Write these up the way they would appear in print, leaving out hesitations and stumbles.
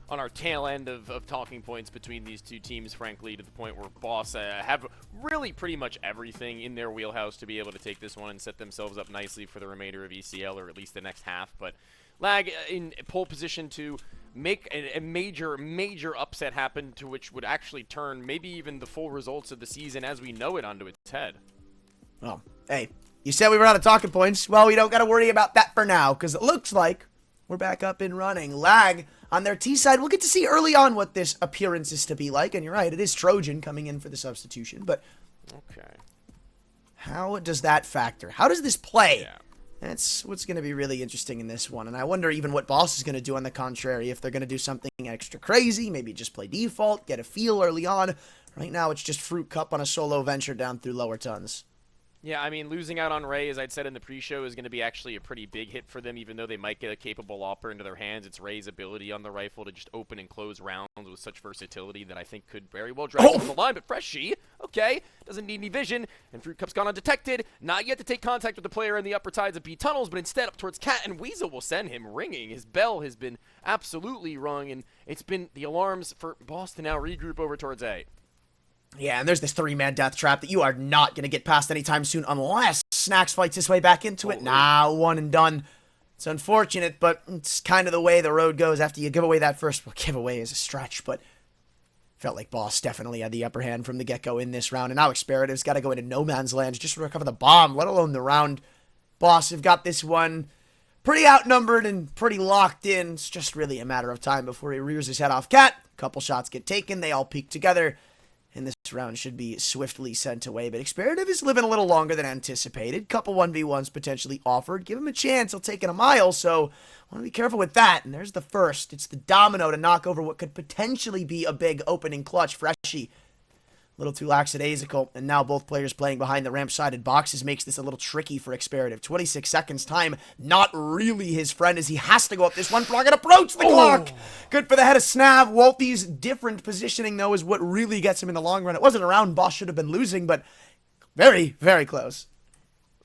on our tail end of talking points between these two teams, frankly, to the point where Boss have really pretty much everything in their wheelhouse to be able to take this one and set themselves up nicely for the remainder of ECL, or at least the next half. But Lag in pole position to make a major upset happen, to which would actually turn maybe even the full results of the season as we know it onto its head. Well, hey, you said we were out of talking points. Well, we don't got to worry about that for now, because it looks like we're back up and running. Lag on their T side. We'll get to see early on what this appearance is to be like. And you're right, it is Trojan coming in for the substitution. But okay, how does that factor? How does this play? Yeah. That's what's going to be really interesting in this one. And I wonder even what Boss is going to do on the contrary. If they're going to do something extra crazy, maybe just play default, get a feel early on. Right now, it's just Fruit Cup on a solo venture down through lower tons. Yeah, I mean, losing out on Ray, as I'd said in the pre-show, is going to be actually a pretty big hit for them, even though they might get a capable opper into their hands. It's Ray's ability on the rifle to just open and close rounds with such versatility that I think could very well drive him from the line. But Freshy, okay, doesn't need any vision, and Fruit Cup's gone undetected. Not yet to take contact with the player in the upper tides of B tunnels, but instead up towards Cat, and Weasel will send him ringing. His bell has been absolutely rung, and it's been the alarms for Boss to now regroup over towards A. Yeah, and there's this 3-man death trap that you are not going to get past anytime soon unless Snacks fights his way back into it. Nah, one and done. It's unfortunate, but it's kind of the way the road goes after you give away that first. Well, giveaway is a stretch, but felt like Boss definitely had the upper hand from the get-go in this round. And now Experitive's got to go into no man's land just to recover the bomb, let alone the round. Boss have got this one pretty outnumbered and pretty locked in. It's just really a matter of time before he rears his head off Cat. A couple shots get taken. They all peek together. And this round should be swiftly sent away. But Experative is living a little longer than anticipated. Couple 1v1s potentially offered. Give him a chance. He'll take it a mile. So I want to be careful with that. And there's the first. It's the domino to knock over what could potentially be a big opening clutch. Freshy. A little too lackadaisical. And now both players playing behind the ramp-sided boxes makes this a little tricky for Experative. 26 seconds time. Not really his friend as he has to go up this one block and approach the clock. Good for the head of Snav. Wolfie's different positioning, though, is what really gets him in the long run. It wasn't a round Boss should have been losing, but very, very close.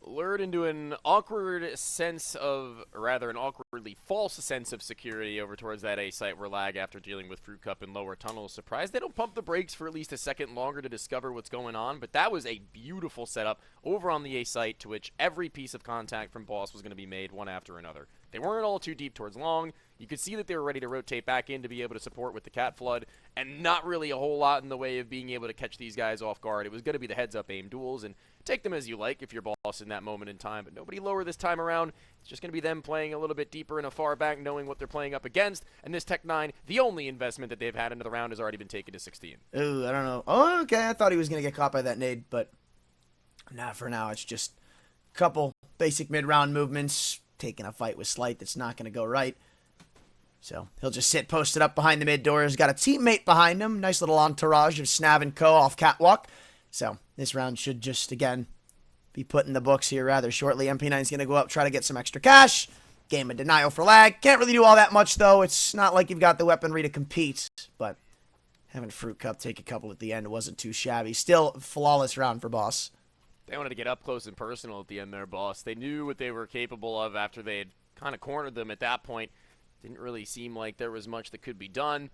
Lured into an awkward sense of, or rather an awkwardly false sense of security over towards that A site where Lag, after dealing with Fruit Cup in lower tunnels, surprised they don't pump the brakes for at least a second longer to discover what's going on. But that was a beautiful setup over on the A site to which every piece of contact from Boss was going to be made one after another. They weren't all too deep towards long. You could see that they were ready to rotate back in to be able to support with the Cat Flood, and not really a whole lot in the way of being able to catch these guys off guard. It was going to be the heads-up aim duels, and take them as you like if you're Boss in that moment in time, but nobody lower this time around. It's just going to be them playing a little bit deeper and a far back, knowing what they're playing up against, and this Tech 9, the only investment that they've had into the round, has already been taken to 16. Ooh, I don't know. Oh, okay, I thought he was going to get caught by that nade, but not for now. It's just a couple basic mid-round movements, taking a fight with Slight that's not going to go right. So he'll just sit posted up behind the mid doors. Got a teammate behind him. Nice little entourage of Snav and Co. off catwalk. So this round should just, again, be put in the books here rather shortly. MP9's going to go up, try to get some extra cash. Game of denial for Lag. Can't really do all that much, though. It's not like you've got the weaponry to compete. But having Fruit Cup take a couple at the end wasn't too shabby. Still, flawless round for Boss. They wanted to get up close and personal at the end there, Boss. They knew what they were capable of after they had kind of cornered them at that point. Didn't really seem like there was much that could be done.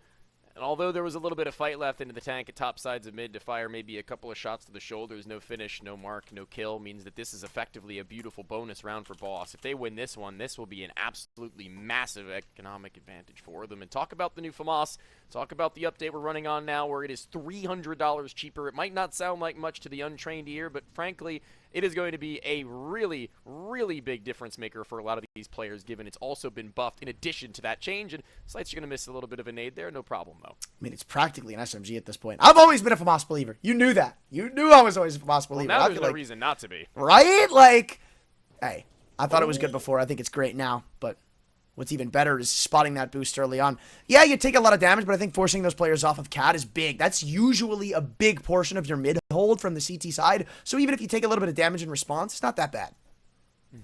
And although there was a little bit of fight left into the tank at top sides of mid to fire maybe a couple of shots to the shoulders, no finish, no mark, no kill, means that this is effectively a beautiful bonus round for Boss. If they win this one, this will be an absolutely massive economic advantage for them. And talk about the new FAMAS. Talk about the update we're running on now where it is $300 cheaper. It might not sound like much to the untrained ear, but frankly, it is going to be a really, really big difference maker for a lot of these players, given it's also been buffed in addition to that change. And Slights, you're going to miss a little bit of a nade there. No problem, though. I mean, it's practically an SMG at this point. I've always been a FAMAS believer. You knew that. You knew I was always a FAMAS believer. Well, now there's no reason not to be. Right? Like, hey, I thought it was good before. I think it's great now. But what's even better is spotting that boost early on. Yeah, you take a lot of damage, but I think forcing those players off of Cat is big. That's usually a big portion of your mid hold from the CT side. So even if you take a little bit of damage in response, it's not that bad.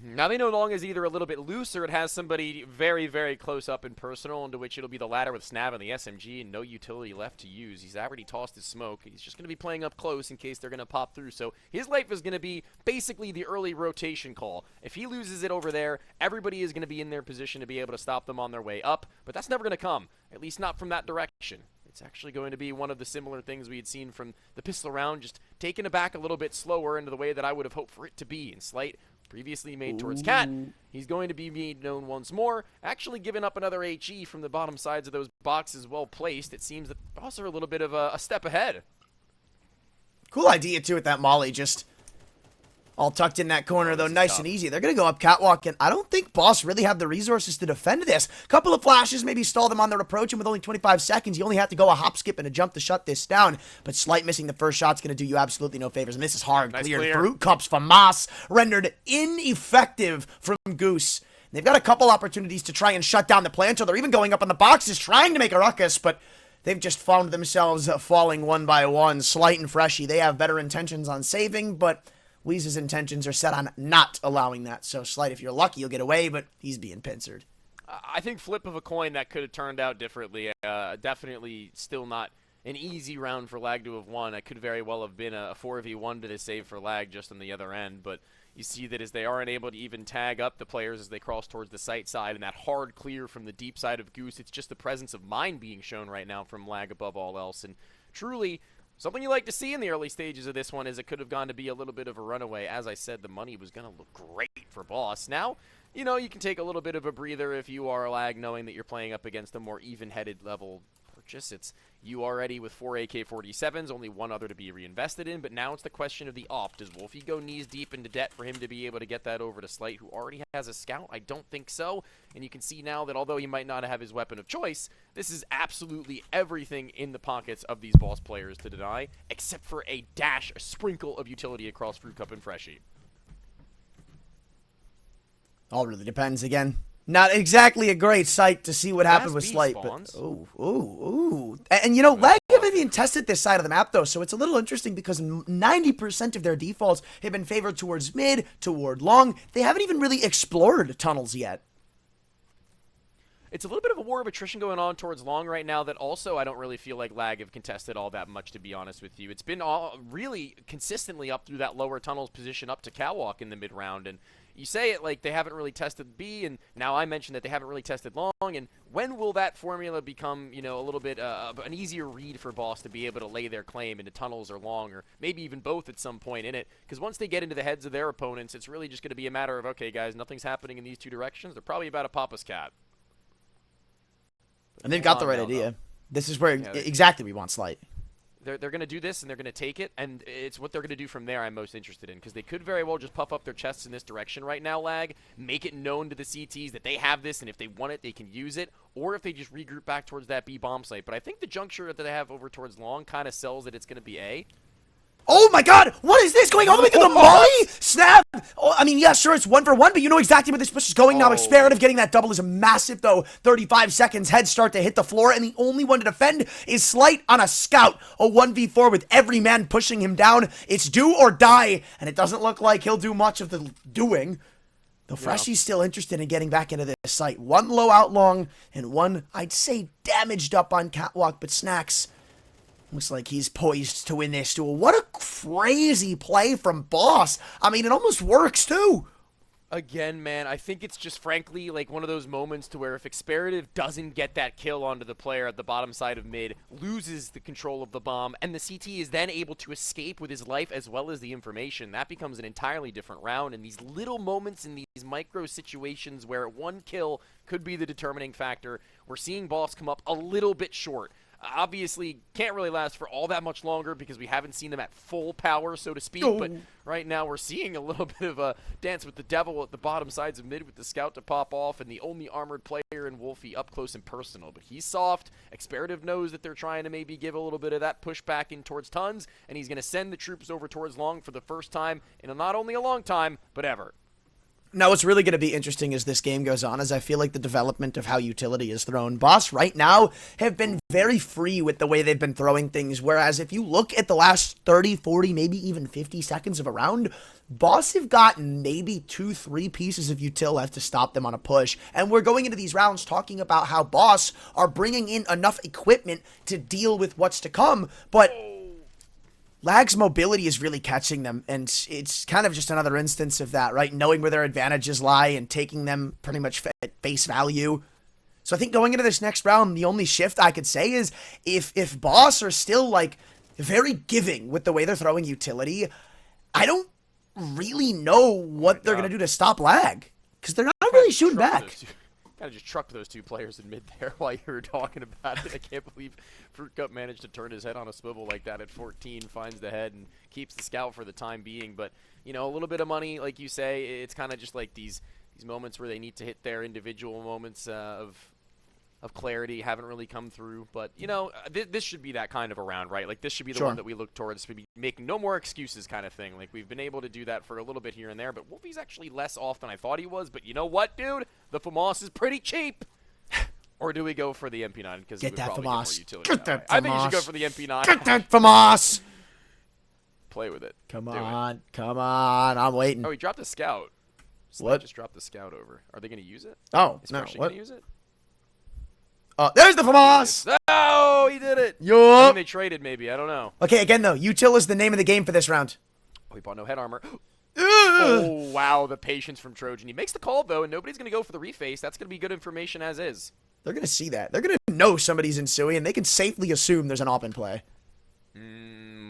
Now they know Long is either a little bit loose or it has somebody very, very close up and personal, into which it'll be the ladder with Snap and the SMG and no utility left to use. He's already tossed his smoke. He's just going to be playing up close in case they're going to pop through. So his life is going to be basically the early rotation call. If he loses it over there, everybody is going to be in their position to be able to stop them on their way up, but that's never going to come, at least not from that direction. It's actually going to be one of the similar things we had seen from the pistol round, just taken it back a little bit slower into the way that I would have hoped for it to be. And Slight, previously made towards Cat, he's going to be made known once more, actually giving up another HE from the bottom sides of those boxes well placed. It seems that Boss are a little bit of a step ahead. Cool idea, too, with that Molly, just all tucked in that corner, though, nice and easy. They're going to go up catwalk, and I don't think Boss really have the resources to defend this. Couple of flashes, maybe stall them on their approach, and with only 25 seconds, you only have to go a hop, skip, and a jump to shut this down. But Slight missing the first shot's going to do you absolutely no favors, and this is hard. Nice Cleared. clear. Fruit cups from Moss, rendered ineffective from Goose. They've got a couple opportunities to try and shut down the planter. They're even going up on the boxes, trying to make a ruckus, but they've just found themselves falling one by one. Slight and Freshy, they have better intentions on saving, but Weeze's intentions are set on not allowing that. So, Slight, if you're lucky, you'll get away, but he's being pincered. I think flip of a coin that could have turned out differently. Definitely still not an easy round for Lag to have won. It could very well have been a 4v1 to the save for Lag just on the other end, but you see that as they aren't able to even tag up the players as they cross towards the site side, and that hard clear from the deep side of Goose, it's just the presence of mind being shown right now from Lag above all else. And truly, something you like to see in the early stages of this one is it could have gone to be a little bit of a runaway. As I said, the money was going to look great for Boss. Now, you know, you can take a little bit of a breather if you are Lag, knowing that you're playing up against a more even-headed level purchase. It's you already with 4 AK-47s, only one other to be reinvested in, but now it's the question of the off. Does Wolfie go knees deep into debt for him to be able to get that over to Slight, who already has a scout? I don't think so, and you can see now that although he might not have his weapon of choice, this is absolutely everything in the pockets of these Boss players to deny, except for a dash, a sprinkle of utility across Fruit Cup and Freshie. All really depends again. Not exactly a great sight to see what happened with Slight, but ooh. And you know, Lag haven't even tested this side of the map though, so it's a little interesting because 90% of their defaults have been favored towards mid, toward long. They haven't even really explored tunnels yet. It's a little bit of a war of attrition going on towards long right now that also I don't really feel like Lag have contested all that much, to be honest with you. It's been all really consistently up through that lower tunnels position up to catwalk in the mid round, and you say it like they haven't really tested B, and now I mentioned that they haven't really tested long, and when will that formula become, you know, a little bit an easier read for Boss to be able to lay their claim into tunnels or long, or maybe even both at some point in it? Because once they get into the heads of their opponents, it's really just going to be a matter of, okay, guys, nothing's happening in these two directions. They're probably about to pop us cat. And they've got the right idea. This is where exactly we want Slight. They're going to do this, and they're going to take it, and it's what they're going to do from there I'm most interested in, because they could very well just puff up their chests in this direction right now, Lag, make it known to the CTs that they have this, and if they want it, they can use it, or if they just regroup back towards that B bomb site. But I think the juncture that they have over towards long kind of sells that it's going to be A. Oh my god, what is this? Going all the way to the Molly? Snap! Oh, I mean, yeah, sure, it's 1 for 1, but you know exactly where this push is going now. Experative getting that double is a massive, though. 35 seconds, head start to hit the floor, and the only one to defend is Slight on a scout. A 1v4 with every man pushing him down. It's do or die, and it doesn't look like he'll do much of the doing. Though Freshie's still interested in getting back into this site. One low out long, and one, I'd say, damaged up on catwalk, but Snacks looks like he's poised to win this duel. What a crazy play from Boss. I mean, it almost works, too. Again, man, I think it's just, frankly, like one of those moments to where if Experative doesn't get that kill onto the player at the bottom side of mid, loses the control of the bomb, and the CT is then able to escape with his life as well as the information, that becomes an entirely different round. And these little moments in these micro situations where one kill could be the determining factor, we're seeing Boss come up a little bit short. Obviously, can't really last for all that much longer because we haven't seen them at full power, so to speak. But right now we're seeing a little bit of a dance with the devil at the bottom sides of mid with the scout to pop off and the only armored player in Wolfie up close and personal. But he's soft. Experative knows that they're trying to maybe give a little bit of that pushback in towards Tons, and he's going to send the troops over towards long for the first time in not only a long time, but ever. Now, what's really going to be interesting as this game goes on is I feel like the development of how utility is thrown. Boss right now have been very free with the way they've been throwing things, whereas if you look at the last 30, 40, maybe even 50 seconds of a round, Boss have got maybe 2, 3 pieces of util left to stop them on a push. And we're going into these rounds talking about how Boss are bringing in enough equipment to deal with what's to come, but Lag's mobility is really catching them, and it's kind of just another instance of that, right? Knowing where their advantages lie and taking them pretty much at face value. So I think going into this next round, the only shift I could say is if Boss are still, like, very giving with the way they're throwing utility, I don't really know what they're going to do to stop Lag, because they're not really shooting back. Kind of just trucked those 2 players in mid there while you were talking about it. I can't believe Fruit Cup managed to turn his head on a swivel like that at 14, finds the head, and keeps the scout for the time being. But, you know, a little bit of money, like you say, it's kind of just like these moments where they need to hit their individual moments of clarity haven't really come through. But, you know, this should be that kind of a round, right? Like, this should be the one that we look towards. This would be making no more excuses kind of thing. Like, we've been able to do that for a little bit here and there, but Wolfie's actually less off than I thought he was. But you know what, dude? The FAMAS is pretty cheap. Or do we go for the MP9? Because get that FAMAS. Get that FAMAS. I think you should go for the MP9. Get that FAMAS. Play with it. Come on. Come on. I'm waiting. Oh, he dropped a scout. What? Just dropped the scout over. Are they going to use it? Oh, is no. Freshie going to use it? There's the FAMAS! Oh, he did it! Yup! I think they traded, maybe. I don't know. Okay, again, though, util is the name of the game for this round. Oh, he bought no head armor. Oh, wow, the patience from Trojan. He makes the call, though, and nobody's going to go for the reface. That's going to be good information as is. They're going to see that. They're going to know somebody's in Sui, and they can safely assume there's an op in play.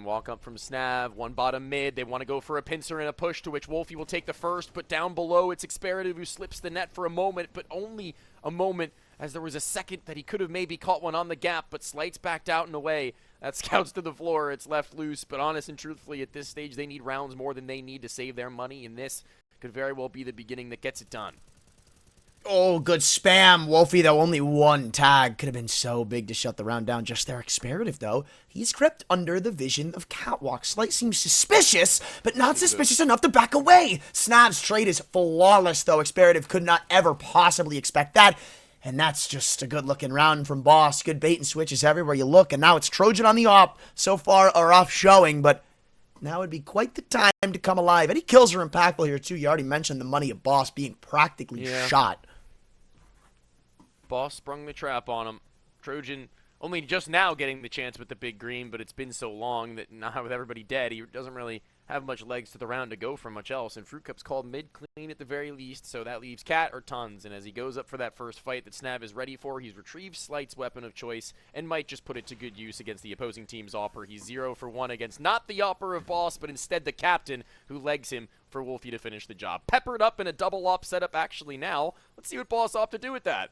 Walk up from Snav, one bottom mid. They want to go for a pincer and a push, to which Wolfie will take the first, but down below, it's Experative who slips the net for a moment, but only a moment, as there was a second that he could have maybe caught one on the gap, but Slights backed out and away. That scouts to the floor. It's left loose, but honest and truthfully, at this stage, they need rounds more than they need to save their money, and this could very well be the beginning that gets it done. Oh, good spam. Wolfie, though, only one tag. Could have been so big to shut the round down. Just their Experative, though. He's crept under the vision of Catwalk. Slight seems suspicious, but not suspicious enough to back away. Snav's trade is flawless, though. Experative could not ever possibly expect that. And that's just a good-looking round from Boss. Good bait and switches everywhere you look. And now it's Trojan on the op. So far, a rough showing, but now would be quite the time to come alive. Any kills are impactful here, too. You already mentioned the money of Boss being practically shot. Boss sprung the trap on him. Trojan only just now getting the chance with the big green, but it's been so long that now with everybody dead, he doesn't really have much legs to the round to go for much else. And Fruit Cup's called mid-clean at the very least, so that leaves Cat or Tons. And as he goes up for that first fight that Snav is ready for, he's retrieved Slight's weapon of choice and might just put it to good use against the opposing team's Opper. He's 0 for 1 against not the Opper of Boss, but instead the captain who legs him for Wolfie to finish the job. Peppered up in a double op setup actually now. Let's see what Boss opt to do with that.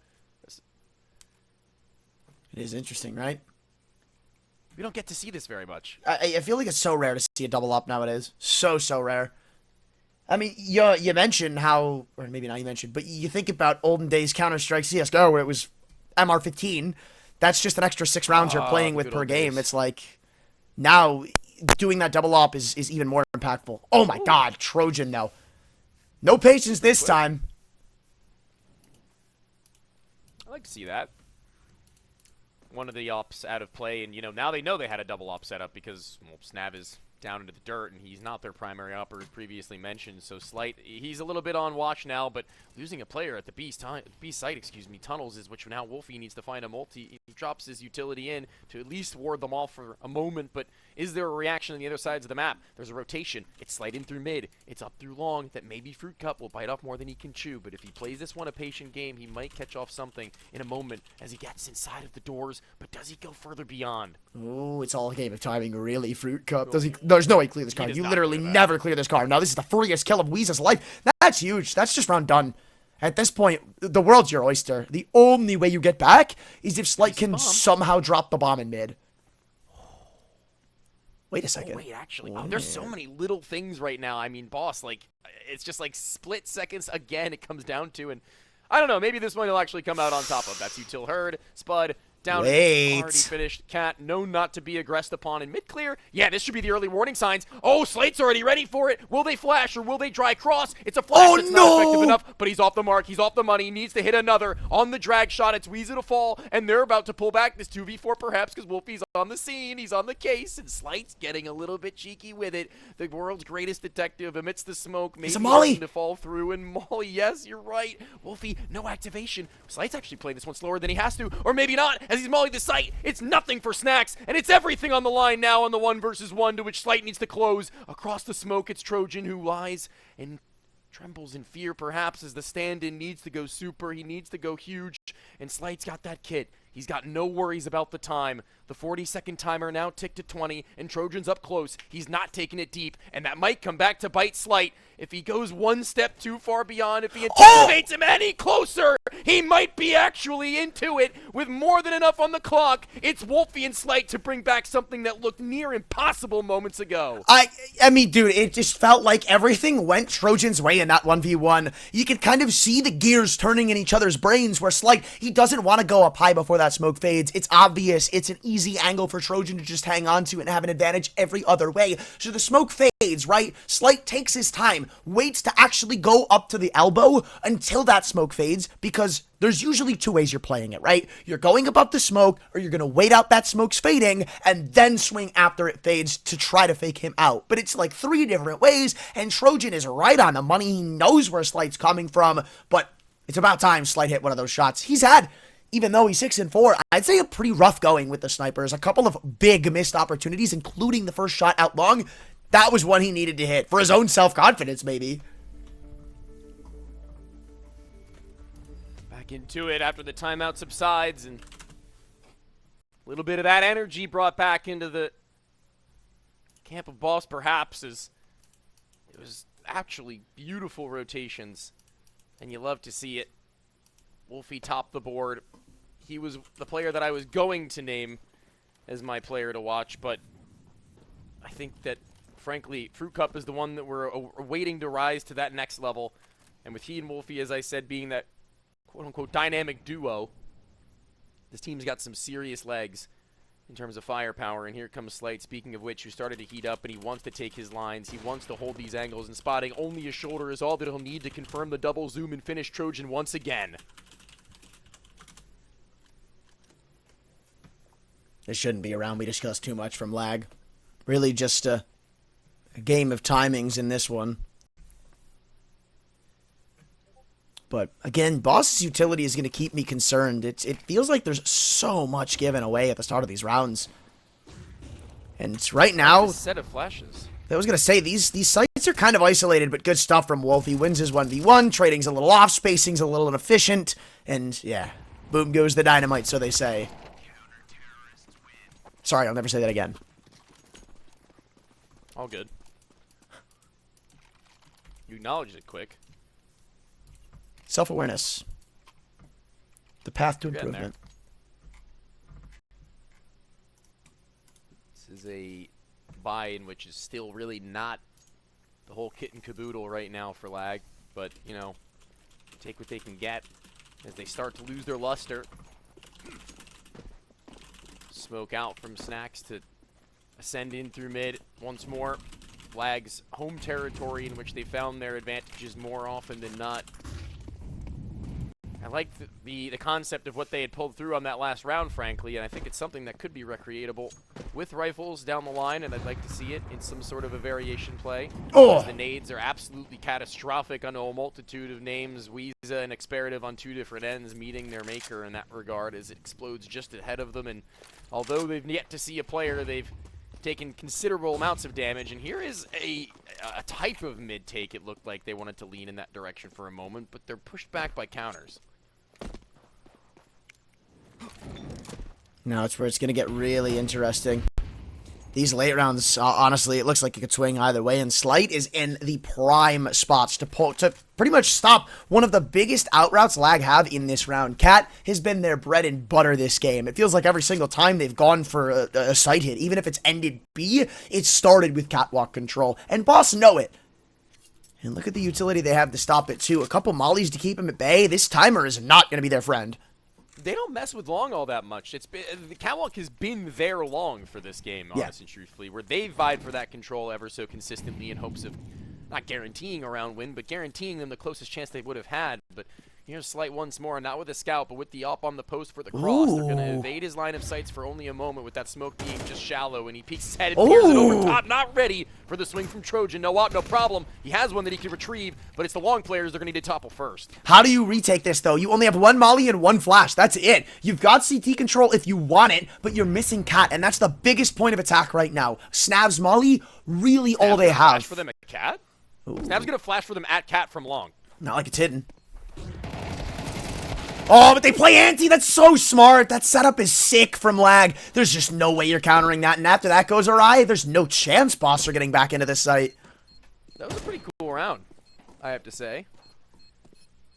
It is interesting, right? We don't get to see this very much. I feel like it's so rare to see a double up nowadays. So rare. I mean, you mentioned how, or maybe not you mentioned, but you think about olden days Counter-Strike CSGO where it was MR15. That's just an extra 6 rounds you're playing with per game. It's like, now, doing that double op is even more impactful. Oh my god, Trojan, though. No patience this time. I like to see that. One of the ops out of play, and, you know, now they know they had a double op setup because, well, Snav is down into the dirt, and he's not their primary opper as previously mentioned, so Slight, he's a little bit on watch now, but losing a player at the B site, tunnels, is which now Wolfie needs to find a multi. He drops his utility in to at least ward them off for a moment, but is there a reaction on the other sides of the map? There's a rotation. It's Slight in through mid. It's up through long that maybe Fruit Cup will bite off more than he can chew, but if he plays this one a patient game, he might catch off something in a moment as he gets inside of the doors, but does he go further beyond? Oh, it's all a game of timing, really, Fruit Cup. Does he? There's no way to clear this card. You literally never clear this card. Now, this is the freest kill of Weeza's life. That's huge. That's just round done. At this point, the world's your oyster. The only way you get back is if Slight can somehow drop the bomb in mid. Wait a second. Oh, wait, actually. Oh, there's so many little things right now. I mean, Boss, like, it's just like split seconds again it comes down to. And I don't know, maybe this one will actually come out on top of. That's Util Herd, Spud, down. Wait. Already finished. Cat, known not to be aggressed upon in mid-clear. Yeah, this should be the early warning signs. Oh, Slate's already ready for it. Will they flash or will they dry cross? It's a flash that's not effective enough, but he's off the mark. He's off the money. He needs to hit another. On the drag shot, it's Weezer to fall, and they're about to pull back this 2v4 perhaps because Wolfie's on the scene. He's on the case, and Slate's getting a little bit cheeky with it. The world's greatest detective amidst the smoke. Maybe Molly to fall through, and Molly, yes, you're right. Wolfie, no activation. Slate's actually playing this one slower than he has to, or maybe not, as he's Molly the site. It's nothing for Snacks, and it's everything on the line now on the 1v1 to which Slate needs to close. Across the smoke, it's Trojan who lies and trembles in fear, perhaps, as the stand-in needs to go super. He needs to go huge, and Slate's got that kit. He's got no worries about the time. The 40-second timer now ticked to 20, and Trojan's up close. He's not taking it deep, and that might come back to bite Slight. If he goes one step too far beyond, if he anticipates him any closer, he might be actually into it with more than enough on the clock. It's Wolfie and Slight to bring back something that looked near impossible moments ago. I mean, dude, it just felt like everything went Trojan's way in that 1v1. You could kind of see the gears turning in each other's brains where Slight, he doesn't want to go up high before that smoke fades. It's obvious. It's an easy angle for Trojan to just hang on to and have an advantage every other way. So the smoke fades, right? Slight takes his time, waits to actually go up to the elbow until that smoke fades, because there's usually two ways you're playing it, right? You're going above the smoke, or you're going to wait out that smoke's fading and then swing after it fades to try to fake him out. But it's like three different ways, and Trojan is right on the money. He knows where Slight's coming from, but it's about time Slight hit one of those shots. He's had, even though he's 6-4, I'd say a pretty rough going with the snipers. A couple of big missed opportunities, including the first shot out long. That was one he needed to hit for his own self-confidence, maybe. Back into it after the timeout subsides, and a little bit of that energy brought back into the camp of Boss, perhaps, as it was actually beautiful rotations, and you love to see it. Wolfie topped the board. He was the player that I was going to name as my player to watch, but I think that, frankly, Fruit Cup is the one that we're waiting to rise to that next level. And with he and Wolfie, as I said, being that quote-unquote dynamic duo, this team's got some serious legs in terms of firepower. And here comes Slate, speaking of which, who started to heat up, and he wants to take his lines. He wants to hold these angles, and spotting only a shoulder is all that he'll need to confirm the double zoom and finish Trojan once again. This shouldn't be a round we discussed too much from lag. Really just a game of timings in this one. But again, Boss's utility is going to keep me concerned. It feels like there's so much given away at the start of these rounds. And right now, a set of flashes. I was going to say, these sites are kind of isolated, but good stuff from Wolf. He wins his 1v1, trading's a little off, spacing's a little inefficient, and yeah, boom goes the dynamite, so they say. Sorry, I'll never say that again. All good. You acknowledged it quick. Self-awareness. The path to improvement. This is a buy-in which is still really not the whole kit and caboodle right now for lag, but, you know, take what they can get as they start to lose their luster. Smoke out from Snacks to ascend in through mid once more. Lag's home territory in which they found their advantages more often than not. I like the concept of what they had pulled through on that last round, frankly, and I think it's something that could be recreatable with rifles down the line, and I'd like to see it in some sort of a variation play. Oh. The nades are absolutely catastrophic on a multitude of names. Weeza and Experative on two different ends meeting their maker in that regard as it explodes just ahead of them, and although they've yet to see a player, they've taken considerable amounts of damage, and here is a type of mid-take. It looked like they wanted to lean in that direction for a moment, but they're pushed back by counters. Now it's where it's going to get really interesting. These late rounds, honestly, it looks like it could swing either way, and Slight is in the prime spots to pretty much stop one of the biggest out routes Lag have in this round. Cat has been their bread and butter this game. It feels like every single time they've gone for a sight hit, even if it's ended B, it started with catwalk control, and Boss know it. And look at the utility they have to stop it, too. A couple mollies to keep him at bay. This timer is not going to be their friend. They don't mess with long all that much. It's been, the catwalk has been there long for this game, honestly and truthfully, where they've vied for that control ever so consistently in hopes of not guaranteeing a round win, but guaranteeing them the closest chance they would have had. But here's Slight once more, not with a scout, but with the up on the post for the cross. They're going to evade his line of sights for only a moment with that smoke being just shallow, and he peeks his head and peers it over top, not ready for the swing from Trojan. No up, no problem. He has one that he can retrieve, but it's the long players they're going to need to topple first. How do you retake this, though? You only have one molly and one flash. That's it. You've got CT control if you want it, but you're missing Cat, and that's the biggest point of attack right now. Snav's molly, really all they have. Flash for them at Cat? Snav's going to flash for them at Cat from long. Not like it's hidden. Oh, but they play anti. That's so smart. That setup is sick from lag. There's just no way you're countering that. And after that goes awry, there's no chance Boss are getting back into this site. That was a pretty cool round, I have to say.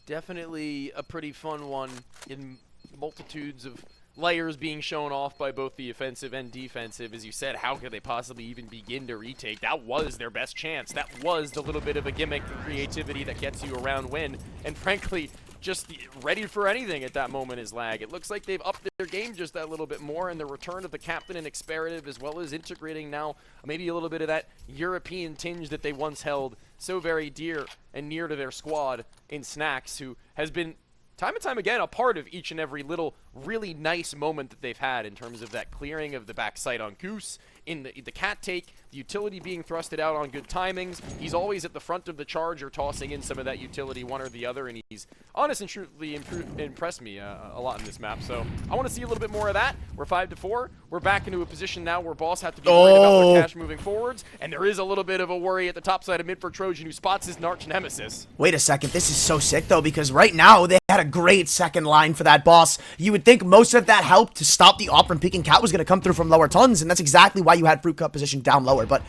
Definitely a pretty fun one in multitudes of layers being shown off by both the offensive and defensive. As you said, how could they possibly even begin to retake? That was their best chance. That was the little bit of a gimmick and creativity that gets you a round win. And frankly, just ready for anything at that moment is lag. It looks like they've upped their game just that little bit more, and the return of the captain and experative, as well as integrating now maybe a little bit of that European tinge that they once held so very dear and near to their squad in Snacks, who has been time and time again a part of each and every little really nice moment that they've had in terms of that clearing of the backside on Goose, in the Cat take, the utility being thrusted out on good timings. He's always at the front of the charge or tossing in some of that utility, one or the other, and he's honest and truthfully impressed me a lot in this map. So I want to see a little bit more of that. We're 5-4. We're back into a position now where Boss have to be worried about their cash moving forwards, and there is a little bit of a worry at the top side of mid for Trojan, who spots his arch nemesis. Wait a second, this is so sick though, because right now they had a great second line for that Boss. You would think most of that help to stop the op from peeking Cat was going to come through from lower tons, and that's exactly why you had Fruit Cup positioned down lower, but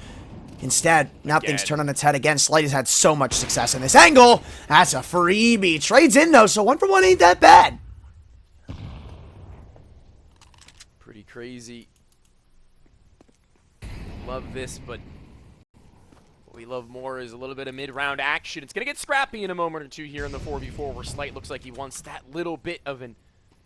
instead, now things turn on its head again. Slight has had so much success in this angle. That's a freebie. Trades in though, so 1 for 1 ain't that bad. Pretty crazy. Love this, but what we love more is a little bit of mid-round action. It's going to get scrappy in a moment or two here in the 4v4, where Slight looks like he wants that little bit of an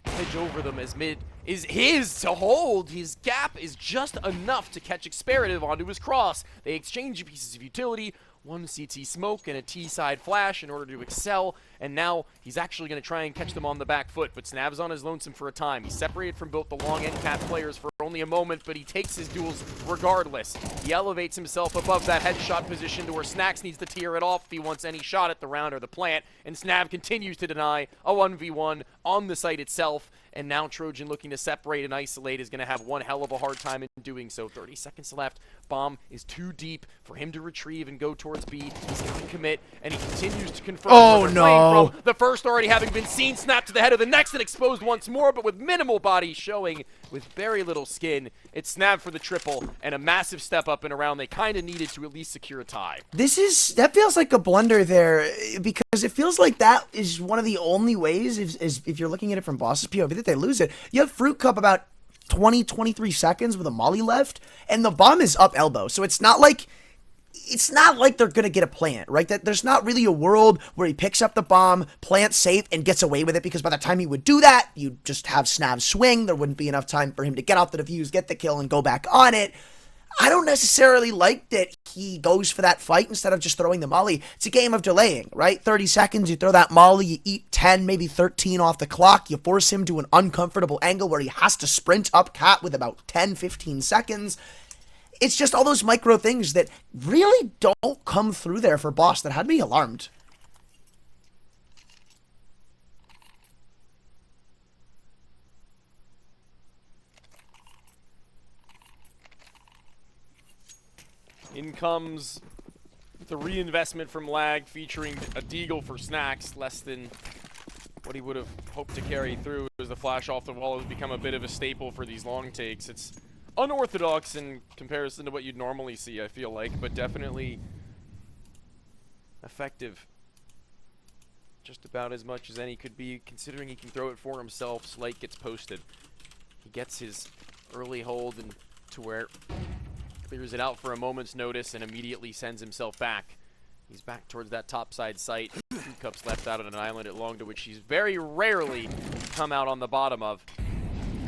edge over them, as mid is his to hold. His gap is just enough to catch Experative onto his cross. They exchange pieces of utility, one CT smoke and a T-side flash in order to excel, and now he's actually going to try and catch them on the back foot, but Snav's on his lonesome for a time. He's separated from both the long and Cat players for only a moment, but he takes his duels regardless. He elevates himself above that headshot position to where Snacks needs to tear it off if he wants any shot at the round or the plant, and Snav continues to deny a 1v1 on the site itself, and now Trojan, looking to separate and isolate, is going to have one hell of a hard time in doing so. 30 seconds left. Bomb is too deep for him to retrieve and go towards B. He's going to commit, and he continues to confirm where they're playing from. The first already having been seen, snapped to the head of the next, and exposed once more, but with minimal body showing, with very little skin. It's Snav for the triple, and a massive step up in a round they kind of needed to at least secure a tie. That feels like a blunder there, because it feels like that is one of the only ways, if you're looking at it from Boss's POV, that they lose it. You have Fruit Cup about 20-23 seconds with a molly left, and the bomb is up elbow, so it's not like they're gonna get a plant, right? That there's not really a world where he picks up the bomb, plants safe, and gets away with it, because by the time he would do that, you'd just have Snav swing. There wouldn't be enough time for him to get off the defuse, get the kill, and go back on it. I don't necessarily like that he goes for that fight instead of just throwing the molly. It's a game of delaying, right? 30 seconds, you throw that molly, you eat 10, maybe 13 off the clock, you force him to an uncomfortable angle where he has to sprint up Cat with about 10, 15 seconds. It's just all those micro things that really don't come through there for Boss that had me alarmed. In comes the reinvestment from Lag, featuring a Deagle for Snacks, less than what he would have hoped to carry through, as the flash off the wall has become a bit of a staple for these long takes. It's unorthodox in comparison to what you'd normally see, I feel like, but definitely effective. Just about as much as any could be, considering he can throw it for himself. Slight gets posted. He gets his early hold and to where clears it out for a moment's notice and immediately sends himself back. He's back towards that topside site. Cup's left out on an island at long, to which he's very rarely come out on the bottom of.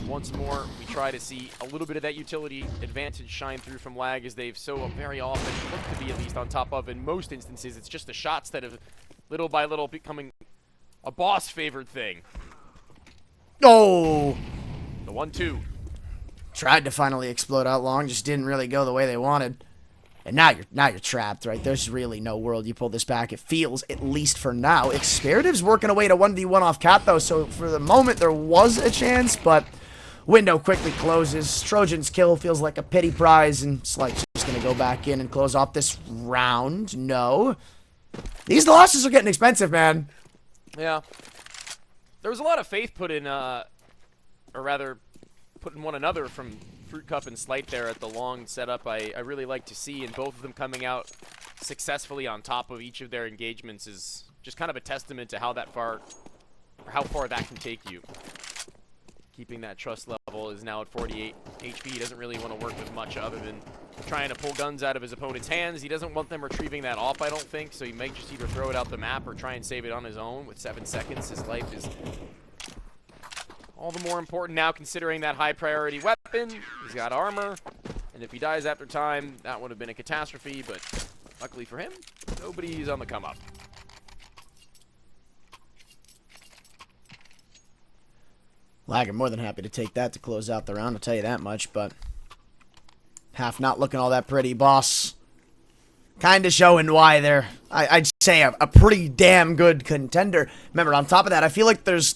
Once more, we try to see a little bit of that utility advantage shine through from Lag, as they've so very often looked to be at least on top of. In most instances, it's just the shots that have little by little becoming a boss-favored thing. Oh! The 1-2. Tried to finally explode out long, just didn't really go the way they wanted. And now you're trapped, right? There's really no world you pull this back. It feels, at least for now. Experitive's working away to 1v1 off Cat, though, so for the moment there was a chance, but window quickly closes. Trojan's kill feels like a pity prize, and Slight's just going to go back in and close off this round. No. These losses are getting expensive, man. Yeah. There was a lot of faith put in, or rather, put in one another from Fruit Cup and Slight there at the long setup. I really like to see, and both of them coming out successfully on top of each of their engagements is just kind of a testament to how far that can take you. Keeping that trust level is now at 48 HP. He doesn't really want to work with much other than trying to pull guns out of his opponent's hands. He doesn't want them retrieving that off, I don't think, so he might just either throw it out the map or try and save it on his own. With 7 seconds, his life is all the more important now, considering that high priority weapon. He's got armor, and if he dies after time, that would have been a catastrophe, but luckily for him, nobody's on the come up. Lag, I'm more than happy to take that to close out the round, I'll tell you that much, but half not looking all that pretty. Boss kind of showing why they're, I'd say, a pretty damn good contender. Remember, on top of that, I feel like there's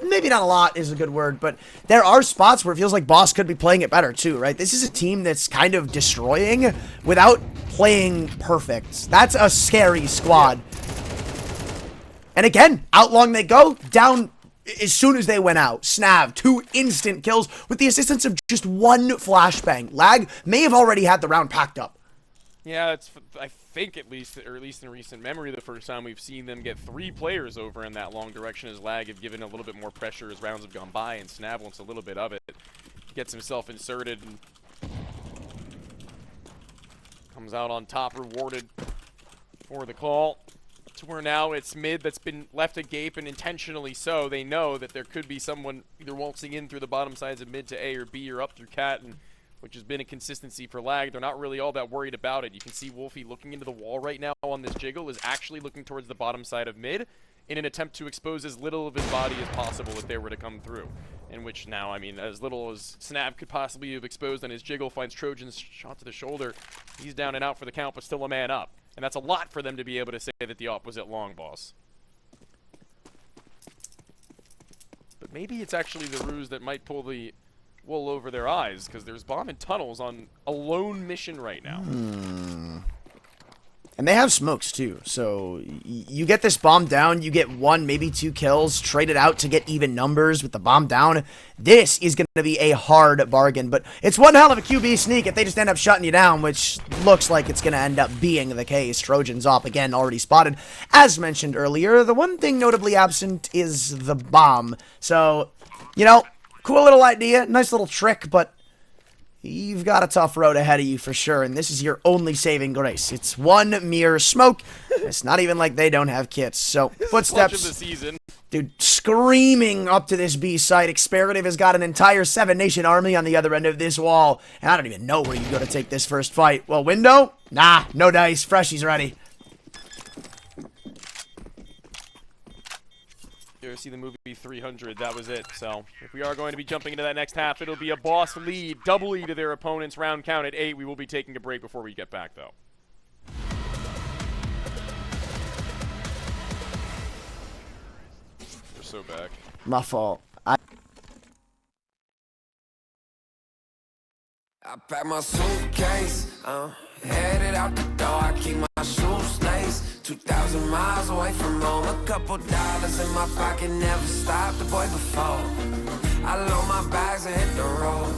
maybe not a lot is a good word, but there are spots where it feels like Boss could be playing it better too, right? This is a team that's kind of destroying without playing perfect. That's a scary squad. And again, out long they go, down as soon as they went out. Snav, 2 instant kills with the assistance of just 1 flashbang. Lag may have already had the round packed up. Yeah, it's, I think at least in recent memory, the first time we've seen them get 3 players over in that long direction, as Lag have given a little bit more pressure as rounds have gone by, and Snav wants a little bit of it. Gets himself inserted and comes out on top, rewarded for the call. To where now it's mid that's been left agape, and intentionally so. They know that there could be someone either waltzing in through the bottom sides of mid to A or B or up through Cat, and which has been a consistency for Lag. They're not really all that worried about it. You can see Wolfie looking into the wall right now on this jiggle is actually looking towards the bottom side of mid in an attempt to expose as little of his body as possible if they were to come through. In which now, I mean, as little as Snav could possibly have exposed on his jiggle, finds Trojan's shot to the shoulder. He's down and out for the count, but still a man up. And that's a lot for them to be able to say that the op was at long, boss. But maybe it's actually the ruse that might pull the wool over their eyes, because there's bomb and tunnels on a lone mission right now. And they have smokes too, so you get this bomb down, you get 1, maybe 2 kills, trade it out to get even numbers with the bomb down. This is going to be a hard bargain, but it's one hell of a QB sneak if they just end up shutting you down, which looks like it's going to end up being the case. Trojan's op, again, already spotted. As mentioned earlier, the one thing notably absent is the bomb. So, you know, cool little idea, nice little trick, but you've got a tough road ahead of you for sure, and this is your only saving grace. It's 1 mere smoke. It's not even like they don't have kits. So, footsteps. Of the season. Dude, screaming up to this B site. Experative has got an entire 7-nation army on the other end of this wall, and I don't even know where you go to take this first fight. Well, window? Nah, no dice. Freshy's ready. You ever see the movie 300? That was it. So if we are going to be jumping into that next half, it'll be a boss lead, doubly to their opponent's round count at 8. We will be taking a break before we get back, though. We're so back. My fault. I pack my suitcase, headed out the door. I keep my shoes laced, 2,000 miles away from home. A couple dollars in my pocket, never stopped the boy before. I load my bags and hit the road.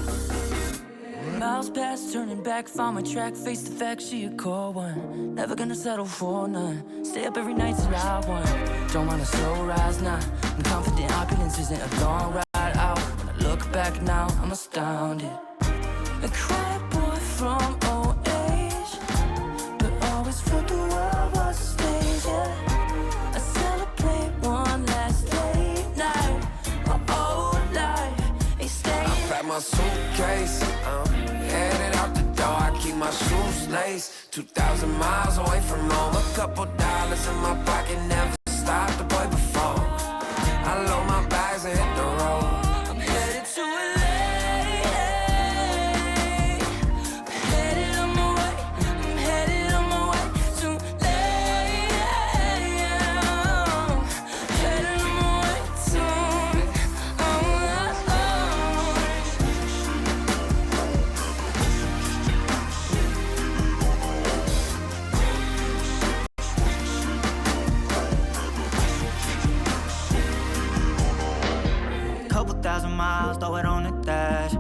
Miles past, turning back, found my track, face the fact, she a cold one. Never gonna settle for none. Stay up every night till I won. Don't want a slow rise now. I'm confident opulence isn't a long ride out. When I look back now, I'm astounded. A quiet boy from old age, but always felt the world was a stage, yeah. my suitcase. Headed out the door, I keep my shoes laced. 2,000 miles away from home, a couple dollars in my pocket, never stopped the boy before. I load my bags and hit the road. I'm headed to LA. Headed on my way. I'm headed on my way to LA. Headed on my way soon. Couple thousand miles, throw it on the dash.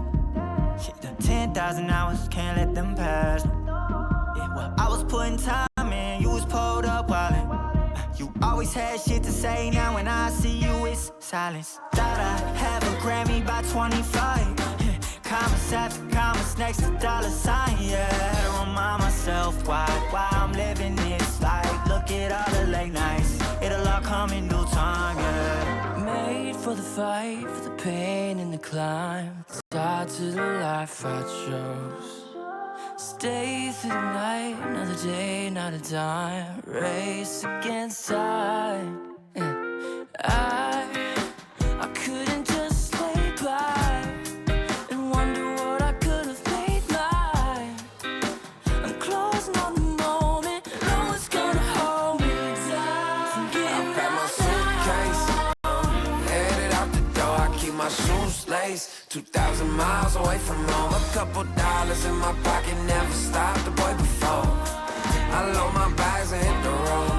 Shit, 10,000 hours, can't let them pass. Yeah, well, I was putting time in, you was pulled up wildin'. You always had shit to say, now when I see you, it's silence. Thought I have a Grammy by 25. Commas after commas next to dollar sign, yeah. Had to remind myself why I'm living this life. Look at all the late nights, it'll all come in due time, yeah. Made for the fight, for the pain and the climb. Start to the life I chose. Stay through the night, another day, not a dime. Race against time. Yeah. I couldn't just lay by and wonder what I could have made mine. I'm closing on the moment, no one's gonna hold me down. From getting Got my suitcase. Headed out the door, I keep my shoes laced. 2,000 miles away from home, a couple dollars in my pocket, never stopped the boy before. I load my bags and hit the road.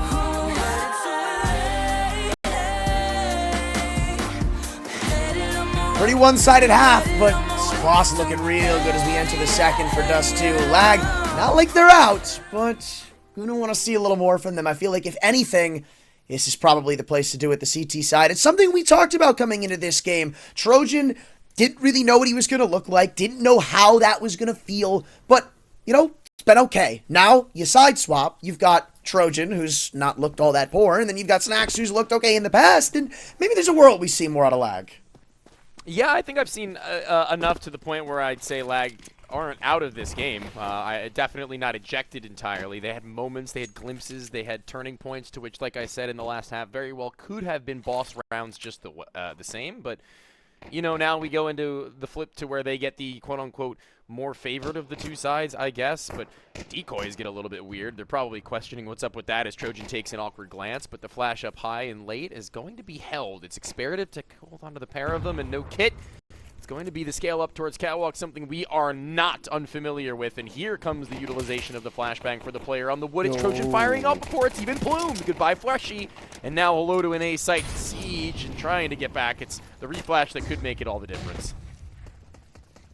Pretty one-sided half, but Squaw's looking real good as we enter the second for Dust2. Lag, not like they're out, but we don't want to see a little more from them. I feel like, if anything, this is probably the place to do it, the CT side. It's something we talked about coming into this game. Trojan didn't really know what he was going to look like, didn't know how that was going to feel, but, you know, it's been okay. Now, you side swap, you've got Trojan, who's not looked all that poor, and then you've got Snacks, who's looked okay in the past, and maybe there's a world we see more out of Lag. Yeah, I think I've seen enough to the point where I'd say Lag aren't out of this game. I definitely not ejected entirely. They had moments, they had glimpses, they had turning points to which, like I said in the last half, very well could have been boss rounds just the same. But, you know, now we go into the flip to where they get the quote-unquote more favored of the two sides, I guess. But decoys get a little bit weird. They're probably questioning what's up with that as Trojan takes an awkward glance. But the flash up high and late is going to be held. It's experative to hold onto the pair of them and no kit. It's going to be the scale up towards Catwalk, something we are not unfamiliar with. And here comes the utilization of the flashbang for the player on the wood. It's Trojan firing up before it's even plumed. Goodbye, Fleshy. And now hello to an A site siege and trying to get back. It's the reflash that could make it all the difference.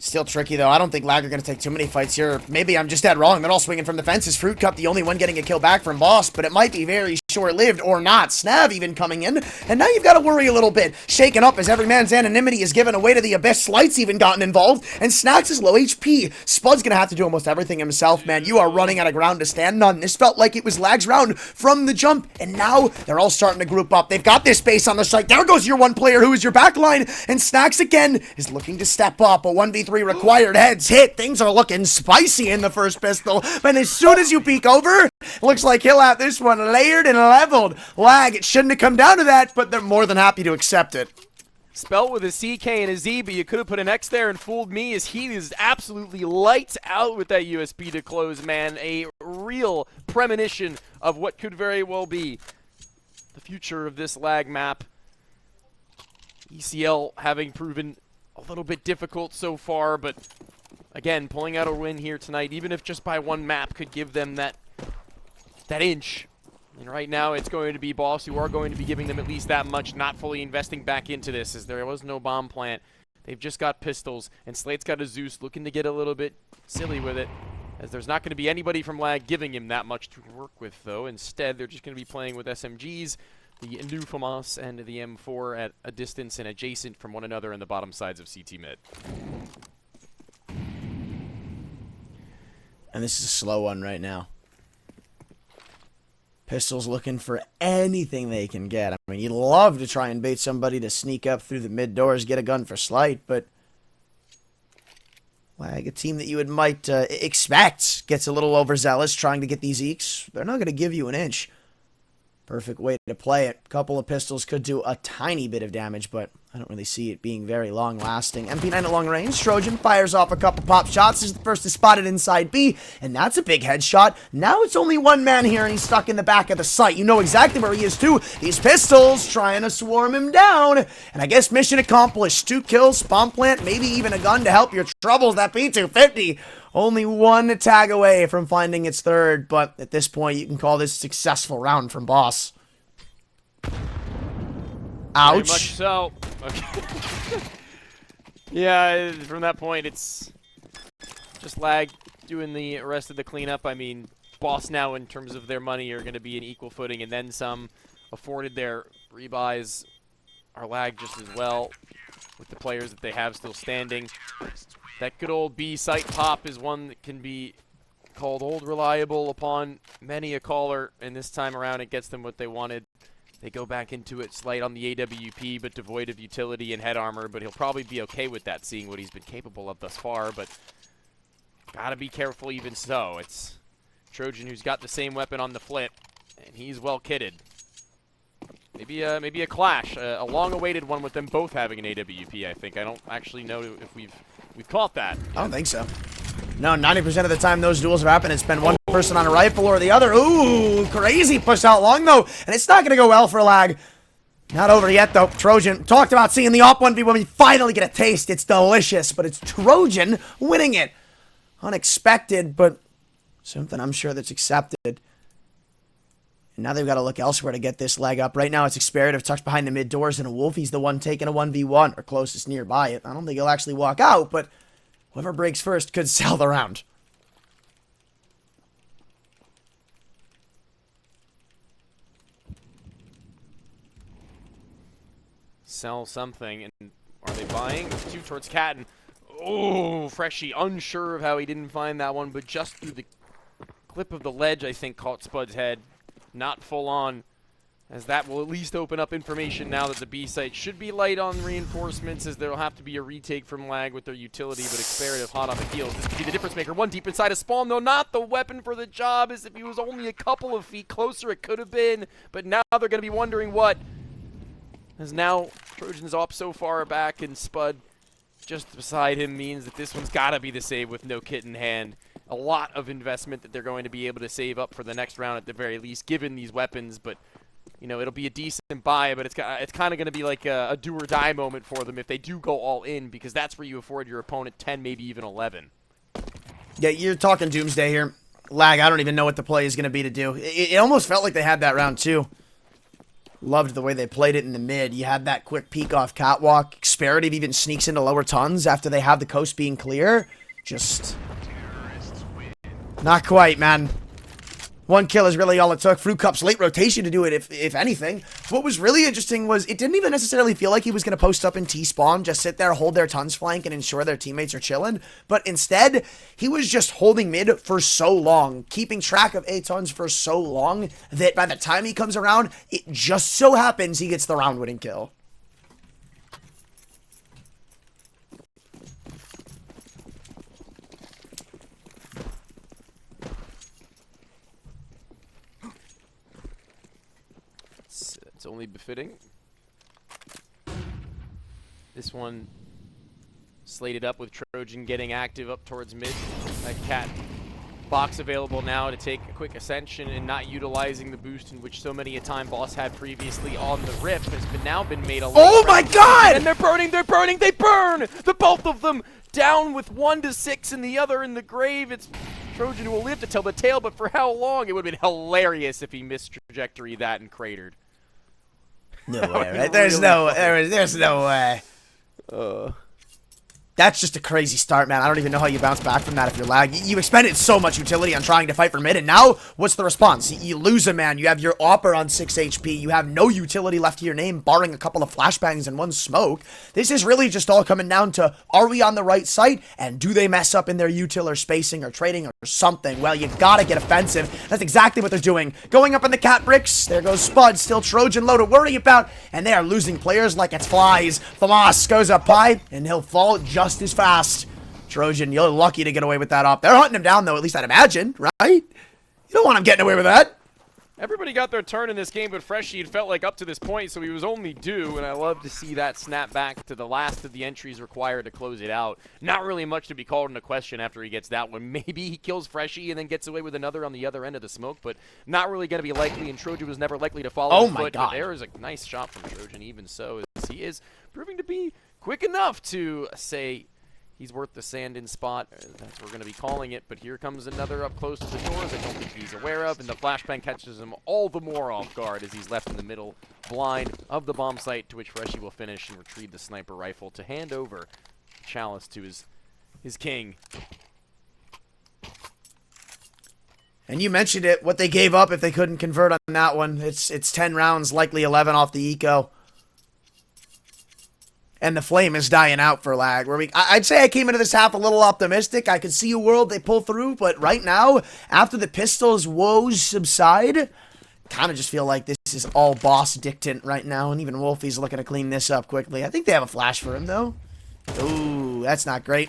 Still tricky, though. I don't think Lag are going to take too many fights here. Maybe I'm just dead wrong. They're all swinging from the fences. Fruit Cup, the only one getting a kill back from Boss, but it might be very short-lived or not. Snav even coming in, and now you've got to worry a little bit. Shaken up as every man's anonymity is given away to the Abyss. Slight's even gotten involved, and Snacks is low HP. Spud's going to have to do almost everything himself, man. You are running out of ground to stand on. This felt like it was Lag's round from the jump, and now they're all starting to group up. They've got this base on the site. There goes your one player who is your backline, and Snacks again is looking to step up. A 1v3 required. Heads hit. Things are looking spicy in the first pistol, but as soon as you peek over, looks like he'll have this one layered and leveled. Lag, it shouldn't have come down to that, but they're more than happy to accept it. Spell with a CK and a Z, but you could have put an X there and fooled me as he is absolutely lights out with that USB to close, man. A real premonition of what could very well be the future of this Lag map. ECL having proven a little bit difficult so far, but again, pulling out a win here tonight, even if just by one map, could give them that inch. And right now, it's going to be Boss who are going to be giving them at least that much, not fully investing back into this, as there was no bomb plant. They've just got pistols, and Slate's got a Zeus looking to get a little bit silly with it, as there's not going to be anybody from Lag giving him that much to work with, though. Instead, they're just going to be playing with SMGs, the new FAMAS and the M4 at a distance and adjacent from one another in the bottom sides of CT mid. And this is a slow one right now. Pistol's looking for anything they can get. I mean, you'd love to try and bait somebody to sneak up through the mid doors, get a gun for Slight, but Like a team that you might expect gets a little overzealous trying to get these eeks. They're not going to give you an inch. Perfect way to play it. Couple of pistols could do a tiny bit of damage, but I don't really see it being very long-lasting. MP9 at long range. Trojan fires off a couple pop shots. Is the first is spotted inside B, and that's a big headshot. Now it's only one man here, and he's stuck in the back of the site. You know exactly where he is, too. These pistols trying to swarm him down. And I guess mission accomplished. 2 kills, spawn plant, maybe even a gun to help your troubles. That P250. Only one tag away from finding its third, but at this point, you can call this a successful round from Boss. Ouch. Very much so. Okay. Yeah, from that point, it's just lag doing the rest of the cleanup. I mean, Boss now, in terms of their money, are going to be in equal footing, and then some. Afforded their rebuys are lag just as well with the players that they have still standing. That good old B site pop is one that can be called old reliable upon many a caller, and this time around it gets them what they wanted. They go back into it slight on the AWP, but devoid of utility and head armor, but he'll probably be okay with that, seeing what he's been capable of thus far, but gotta be careful even so. It's Trojan who's got the same weapon on the flip, and he's well kitted. Maybe a clash, a long-awaited one with them both having an AWP, I think. I don't actually know if we've caught that. I don't think so. No, 90% of the time those duels have happened, it's been one person on a rifle or the other. Ooh, crazy push out long, though. And it's not going to go well for lag. Not over yet, though. Trojan talked about seeing the op 1v when we finally get a taste. It's delicious, but it's Trojan winning it. Unexpected, but something I'm sure that's accepted. And now they've got to look elsewhere to get this leg up. Right now, it's Experative tucked behind the mid doors, and Wolfie's the one taking a 1v1, or closest nearby it. I don't think he'll actually walk out, but whoever breaks first could sell the round. Sell something, and are they buying? 2 towards Catton. Oh, Freshie, unsure of how he didn't find that one, but just through the clip of the ledge, I think, caught Spud's head. Not full on, as that will at least open up information now that the B site should be light on reinforcements, as there will have to be a retake from lag with their utility, but Experative hot on the heels. This could be the difference maker. One deep inside a spawn, though not the weapon for the job, as if he was only a couple of feet closer, it could have been, but now they're going to be wondering what. As now Trojan's up so far back, and Spud just beside him means that this one's got to be the save with no kit in hand. A lot of investment that they're going to be able to save up for the next round at the very least, given these weapons, but you know, it'll be a decent buy, but it's kind of going to be like a do or die moment for them if they do go all in, because that's where you afford your opponent 10, maybe even 11. Yeah, you're talking doomsday here. Lag, I don't even know what the play is going to be to do. It almost felt like they had that round too. Loved the way they played it in the mid. You had that quick peek off catwalk. Experative even sneaks into lower tons after they have the coast being clear. Just not quite, man. One kill is really all it took. Fruit Cup's late rotation to do it, if anything. What was really interesting was it didn't even necessarily feel like he was going to post up in T-spawn, just sit there, hold their tons flank, and ensure their teammates are chilling. But instead, he was just holding mid for so long, keeping track of A tons for so long, that by the time he comes around, it just so happens he gets the round-winning kill. It's only befitting. This one slated up with Trojan getting active up towards mid. That cat box available now to take a quick ascension and not utilizing the boost in which so many a time Boss had previously on the rip has now been made a Oh my god! And they're burning, they burn! The both of them down with 1 to 6 and the other in the grave. It's Trojan who will live to tell the tale, but for how long? It would have been hilarious if he missed trajectory that and cratered. No way, right? There's no way. That's just a crazy start, man. I don't even know how you bounce back from that if you're lag. You expended so much utility on trying to fight for mid, and now, what's the response? You lose a man. You have your Opper on 6 HP. You have no utility left to your name, barring a couple of flashbangs and 1 smoke. This is really just all coming down to, are we on the right site, and do they mess up in their util or spacing or trading or something? Well, you gotta get offensive. That's exactly what they're doing. Going up in the cat bricks. There goes Spud, still Trojan low to worry about, and they are losing players like it's flies. Famas goes up high, and he'll fall just as fast. Trojan, you're lucky to get away with that op. They're hunting him down, though, at least I'd imagine, right? You don't want him getting away with that. Everybody got their turn in this game, but Freshie, it felt like up to this point, so he was only due, and I love to see that snap back to the last of the entries required to close it out. Not really much to be called into question after he gets that one. Maybe he kills Freshie and then gets away with another on the other end of the smoke, but not really going to be likely, and Trojan was never likely to follow his foot. But there is a nice shot from Trojan, even so, as he is proving to be quick enough to say he's worth the sand in spot. That's what we're going to be calling it. But here comes another up close to the doors I don't think he's aware of. And the flashbang catches him all the more off guard as he's left in the middle blind of the bomb site, to which Freshie will finish and retrieve the sniper rifle to hand over Chalice to his king. And you mentioned it, what they gave up if they couldn't convert on that one. It's 10 rounds, likely 11 off the eco. And the flame is dying out for Lag. I'd say I came into this half a little optimistic. I could see a world they pull through, but right now, after the Pistols' woes subside, kind of just feel like this is all boss dictant right now, and even Wolfie's looking to clean this up quickly. I think they have a flash for him, though. Ooh, that's not great.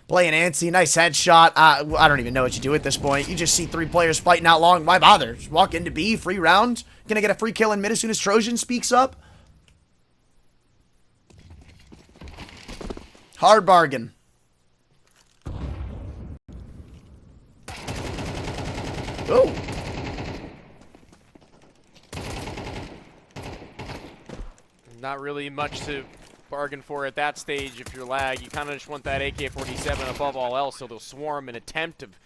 Playing antsy, nice headshot. I don't even know what you do at this point. You just see 3 players fighting out long. Why bother? Just walk into B, free round. Gonna get a free kill in mid as soon as Trojan speaks up. Hard bargain. Oh. Not really much to bargain for at that stage if you're Lag. You kind of just want that AK-47 above all else, so they'll swarm an attempt of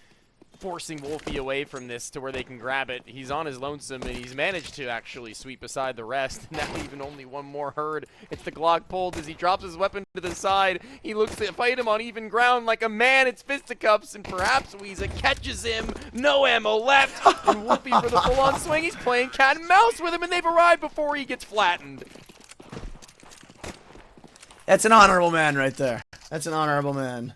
forcing Wolfie away from this to where they can grab it. He's on his lonesome, and he's managed to actually sweep aside the rest. Now even only one more herd. It's the Glock pulled as he drops his weapon to the side. He looks to fight him on even ground like a man. It's fisticuffs, and perhaps Weeza catches him. No ammo left, and Wolfie for the full-on swing. He's playing cat and mouse with him, and they've arrived before he gets flattened. That's an honorable man right there. That's an honorable man.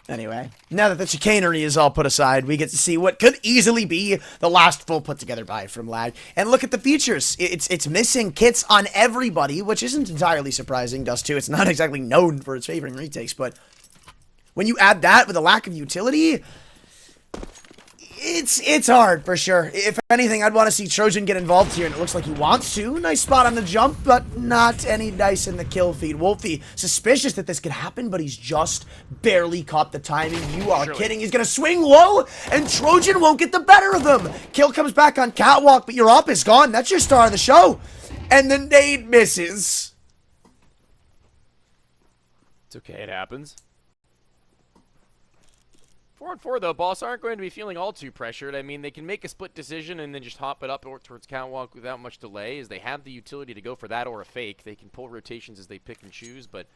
Anyway, now that the chicanery is all put aside, we get to see what could easily be the last full put-together buy from Lag. And look at the features. It's missing kits on everybody, which isn't entirely surprising. Dust2, it's not exactly known for its favoring retakes, but when you add that with a lack of utility, it's hard for sure. If anything, I'd want to see Trojan get involved here, and it looks like he wants to. Nice spot on the jump, but not any dice in the kill feed. Wolfie, suspicious that this could happen, but he's just barely caught the timing. You are kidding. He's going to swing low, and Trojan won't get the better of him. Kill comes back on Catwalk, but your op is gone. That's your star of the show. And the nade misses. It's okay, it happens. 4-on-4, though, Boss aren't going to be feeling all too pressured. I mean, they can make a split decision and then just hop it up towards Catwalk without much delay, as they have the utility to go for that or a fake. They can pull rotations as they pick and choose, but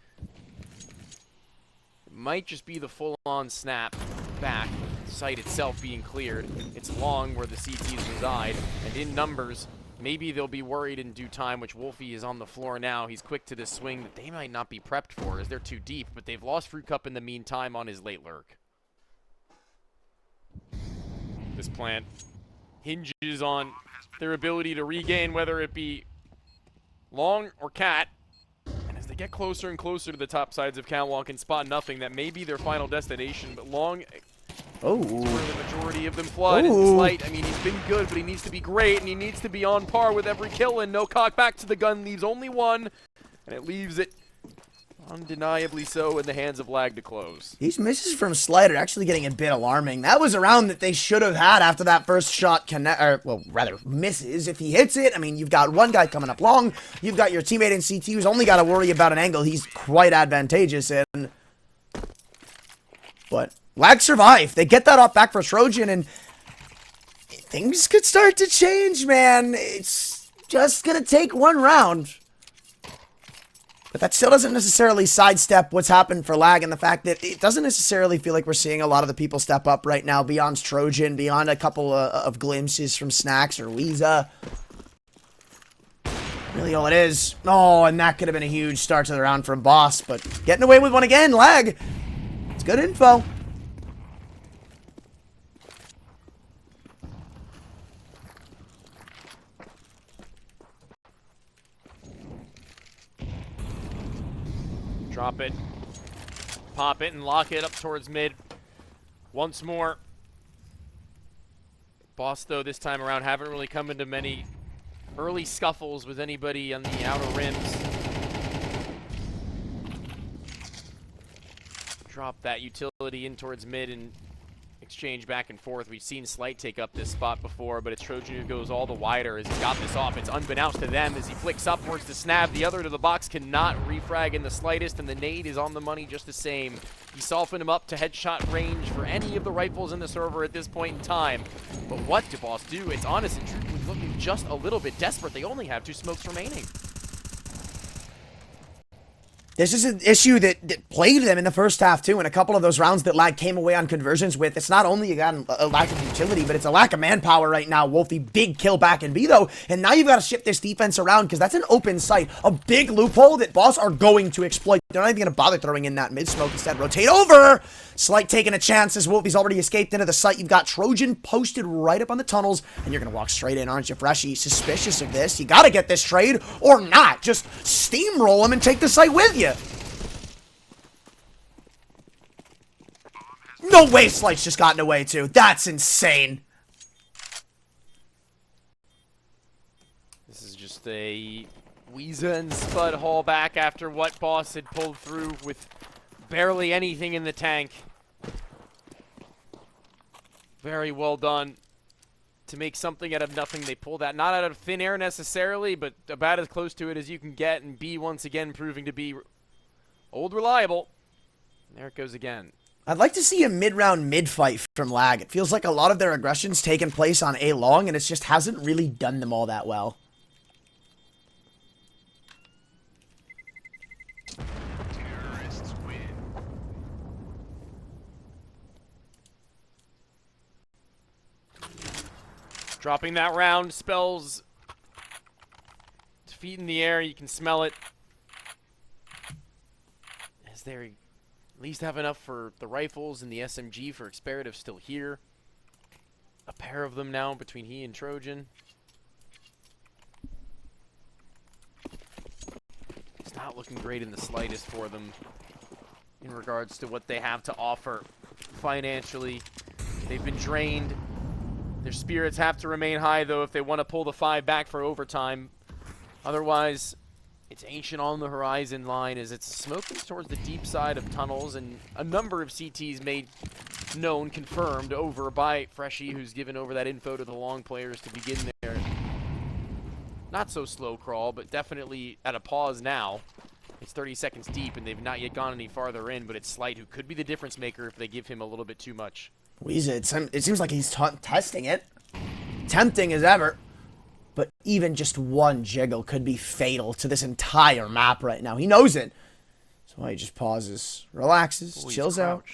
it might just be the full-on snap back, site itself being cleared. It's long where the CTs reside, and in numbers, maybe they'll be worried in due time, which Wolfie is on the floor now. He's quick to this swing that they might not be prepped for, as they're too deep, but they've lost Fruit Cup in the meantime on his late lurk. This plant hinges on their ability to regain, whether it be Long or Cat. And as they get closer and closer to the top sides of Catwalk and spot nothing, that may be their final destination. But Long, where the majority of them flood. And Slight, I mean, he's been good, but he needs to be great, and he needs to be on par with every kill. And no cock back to the gun leaves only one, and it leaves it undeniably so in the hands of Lag to close. These misses from Slider actually getting a bit alarming. That was a round that they should have had after that first shot misses. If he hits it, I mean, you've got one guy coming up long. You've got your teammate in CT who's only got to worry about an angle he's quite advantageous in. But Lag survived. They get that off back for Trojan, and things could start to change, man. It's just going to take one round. But that still doesn't necessarily sidestep what's happened for Lag, and the fact that it doesn't necessarily feel like we're seeing a lot of the people step up right now beyond Trojan, beyond a couple of glimpses from Snacks or Weeza. Really all it is. Oh, and that could have been a huge start to the round from Boss, but getting away with one again, Lag. It's good info. Drop it. pop it and lock it up towards mid once more. Boss, though, this time around haven't really come into many early scuffles with anybody on the outer rims. Drop that utility in towards mid and exchange back and forth. We've seen Slight take up this spot before, but it's Trojan who goes all the wider as he got this off. It's unbeknownst to them as he flicks upwards to snap. The other to the box cannot refrag in the slightest, and the nade is on the money just the same. He softened him up to headshot range for any of the rifles in the server at this point in time. But what do Boss do? It's honest and truthfully looking just a little bit desperate. They only have 2 smokes remaining. This is an issue that plagued them in the first half, too. And a couple of those rounds that Lag came away on conversions with, it's not only you got a lack of utility, but it's a lack of manpower right now. Wolfie, big kill back in B, though. And now you've got to shift this defense around because that's an open site. A big loophole that Boss are going to exploit. They're not even going to bother throwing in that mid-smoke. Instead, rotate over. Slight taking a chance as Wolfie's already escaped into the site. You've got Trojan posted right up on the tunnels, and you're going to walk straight in, aren't you, Freshy? Suspicious of this. You got to get this trade or not. Just steamroll him and take the site with you. No way Slight's just gotten away, too. That's insane. This is just a Weeza and Spud haul back after what Boss had pulled through with barely anything in the tank. Very well done to make something out of nothing. They pull that not out of thin air necessarily, but about as close to it as you can get, and B once again proving to be old reliable. And there it goes again. I'd like to see a mid-round mid-fight from Lag. It feels like a lot of their aggression's taken place on A long, and it just hasn't really done them all that well. Terrorists win. Dropping that round spells defeat in the air. You can smell it. As they at least have enough for the rifles and the SMG for Experative still here. A pair of them now between he and Trojan. It's not looking great in the slightest for them in regards to what they have to offer financially. They've been drained. Their spirits have to remain high, though, if they want to pull the 5 back for overtime. Otherwise, it's Ancient on the horizon line as it's smoking towards the deep side of tunnels, and a number of CTs made known, confirmed over by Freshy, who's given over that info to the long players to begin their not so slow crawl, but definitely at a pause now. It's 30 seconds deep, and they've not yet gone any farther in, but it's Slight who could be the difference maker if they give him a little bit too much. Weeza, it seems like he's testing it. Tempting as ever. But even just one jiggle could be fatal to this entire map right now. He knows it. So he just pauses, relaxes, chills out.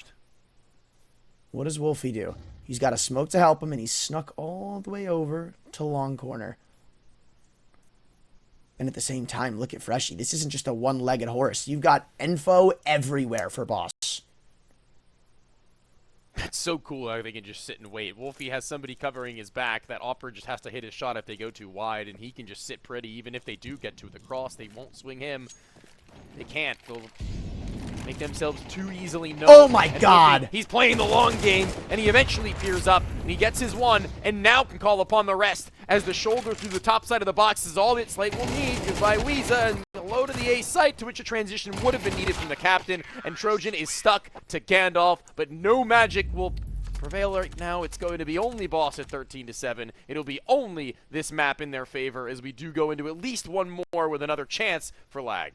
What does Wolfie do? He's got a smoke to help him, and he's snuck all the way over to long corner. And at the same time, look at Freshy. This isn't just a one-legged horse. You've got info everywhere for Boss. That's so cool how they can just sit and wait. Wolfie has somebody covering his back. That Opera just has to hit his shot if they go too wide, and he can just sit pretty. Even if they do get to the cross, they won't swing him. They can't. They'll make themselves too easily known. Oh my God! Wolfie, he's playing the long game, and he eventually peers up, and he gets his one, and now can call upon the rest, as the shoulder through the top side of the box is all that Slight will need. Goodbye, Weeza, and low to the A site, to which a transition would have been needed from the captain, and Trojan is stuck to Gandalf, but no magic will prevail right now. It's going to be only Boss at 13-7. It'll be only this map in their favor as we do go into at least one more with another chance for Lag.